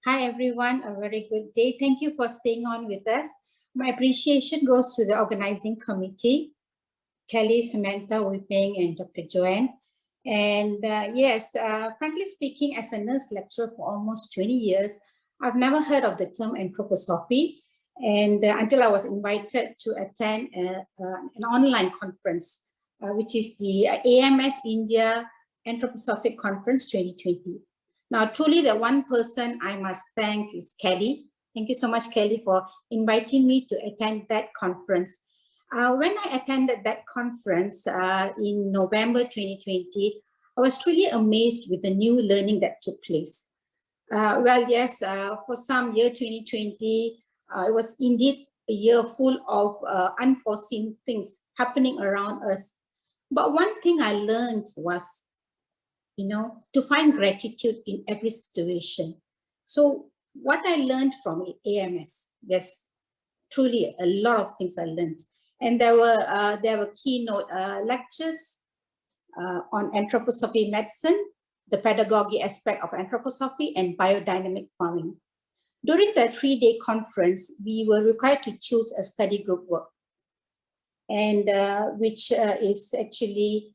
Hi, everyone. A very good day. Thank you for staying on with us. My appreciation goes to the organizing committee, Kelly, Samantha, Wiping, and Dr. Joanne. And frankly speaking, as a nurse lecturer for almost 20 years, I've never heard of the term anthroposophy. And until I was invited to attend an online conference, which is the AMS India Anthroposophic Conference 2020. Now, truly, the one person I must thank is Kelly. Thank you so much, Kelly, for inviting me to attend that conference. When I attended that conference in November 2020, I was truly amazed with the new learning that took place. For some year 2020, it was indeed a year full of unforeseen things happening around us. But one thing I learned was, to find gratitude in every situation. So what I learned from AMS, there's truly a lot of things I learned. And there were keynote lectures on anthroposophy medicine, the pedagogy aspect of anthroposophy, and biodynamic farming. During the 3-day conference, we were required to choose a study group work, and which is actually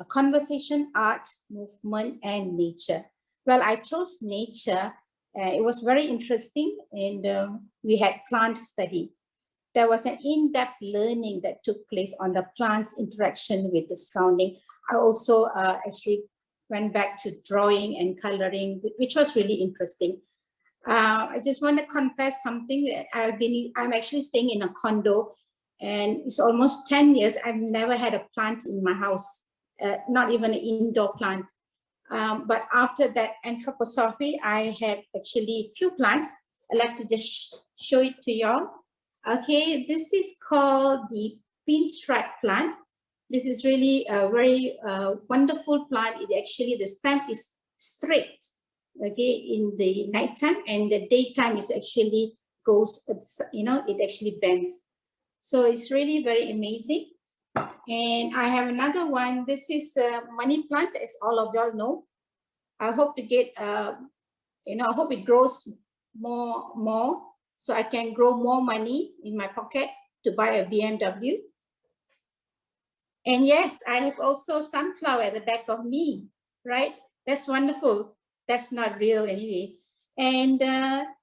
conversation, art, movement, and nature. Well, I chose nature. It was very interesting, and we had plant study. There was an in-depth learning that took place on the plant's interaction with the surrounding. I also actually went back to drawing and coloring, which was really interesting. I just want to confess something. I'm actually staying in a condo, and it's almost 10 years. I've never had a plant in my house, not even an indoor plant. But after that anthroposophy, I had actually few plants. I'd like to just show it to y'all. Okay, this is called the pinstripe plant. This is really a very wonderful plant. It actually, the stem is straight, okay, in the nighttime, and the daytime is actually goes, it actually bends. So it's really very amazing. And I have another one. This is a money plant, as all of y'all know. I hope to get, I hope it grows more, so I can grow more money in my pocket to buy a BMW. And yes, I have also sunflower at the back of me, right? That's wonderful. That's not real anyway. And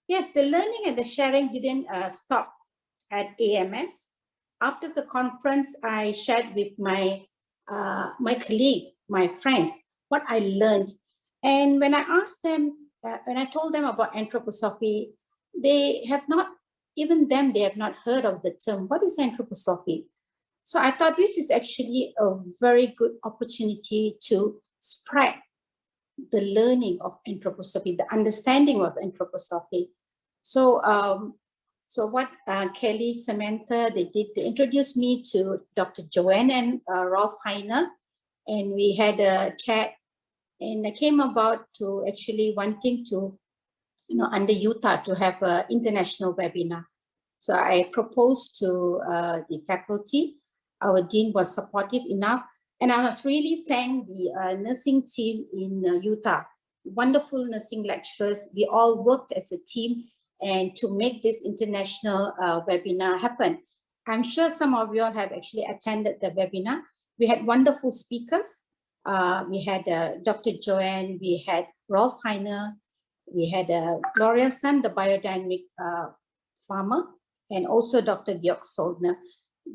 yes, the learning and the sharing didn't stop at AMS. After the conference, I shared with my colleague, my friends, what I learned. And when I asked them, when I told them about anthroposophy, they have not, even them, they have not heard of the term. What is anthroposophy? So I thought this is actually a very good opportunity to spread the learning of anthroposophy, the understanding of anthroposophy. So, what Kelly, Samantha, they introduced me to Dr. Joanne and Rolf Heiner, and we had a chat, and I came about to actually wanting to, under Utah, to have an international webinar. So I proposed to the faculty. Our dean was supportive enough, and I was really thank the nursing team in Utah. Wonderful nursing lecturers. We all worked as a team and to make this international webinar happen. I'm sure some of you all have actually attended the webinar. We had wonderful speakers. We had Dr. Joanne, we had Rolf Heiner, we had Gloria Sun, the biodynamic farmer, and also Dr. Georg Soldner.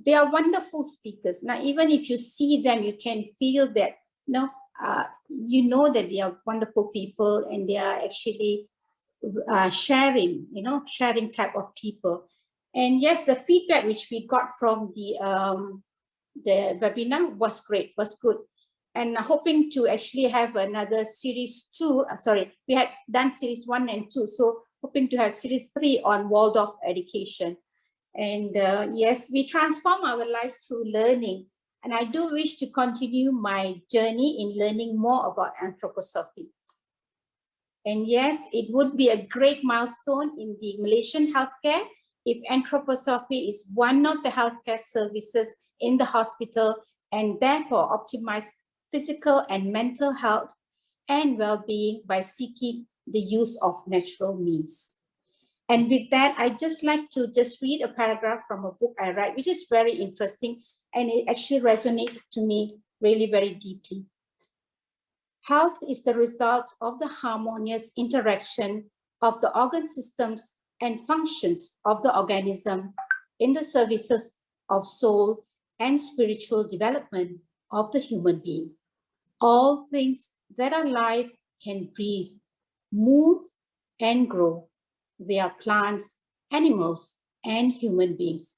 They are wonderful speakers. Now, even if you see them, you can feel that, you know that they are wonderful people, and they are actually sharing, sharing type of people. And yes, the feedback which we got from the webinar was great, was good. And hoping to actually have another series 2, we had done series 1 and 2, so hoping to have series 3 on Waldorf education. And yes, we transform our lives through learning. And I do wish to continue my journey in learning more about anthroposophy. And yes, it would be a great milestone in the Malaysian healthcare if anthroposophy is one of the healthcare services in the hospital, and therefore optimize physical and mental health and well-being by seeking the use of natural means. And with that, I just like to just read a paragraph from a book I write, which is very interesting, and it actually resonated to me really very deeply. Health is the result of the harmonious interaction of the organ systems and functions of the organism in the services of soul and spiritual development of the human being. All things that are alive can breathe, move, and grow. They are plants, animals, and human beings.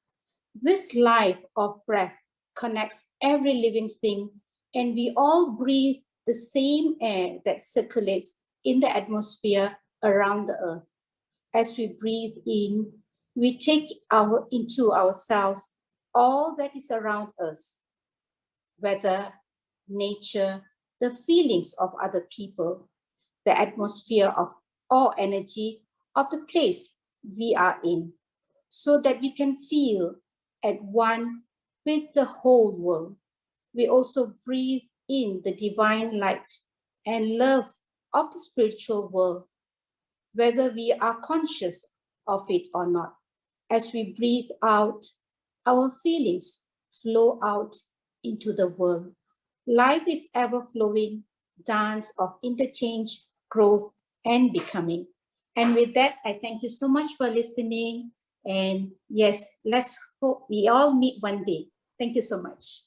This life of breath connects every living thing, and we all breathe the same air that circulates in the atmosphere around the earth. As we breathe in, we take into ourselves all that is around us, weather, nature, the feelings of other people, the atmosphere of or energy of the place we are in, so that we can feel at one with the whole world. We also breathe in the divine light and love of the spiritual world, whether we are conscious of it or not. As we breathe out, our feelings flow out into the world. Life is ever flowing dance of interchange, growth, and becoming. And with that, I thank you so much for listening. And yes, let's hope we all meet one day. Thank you so much.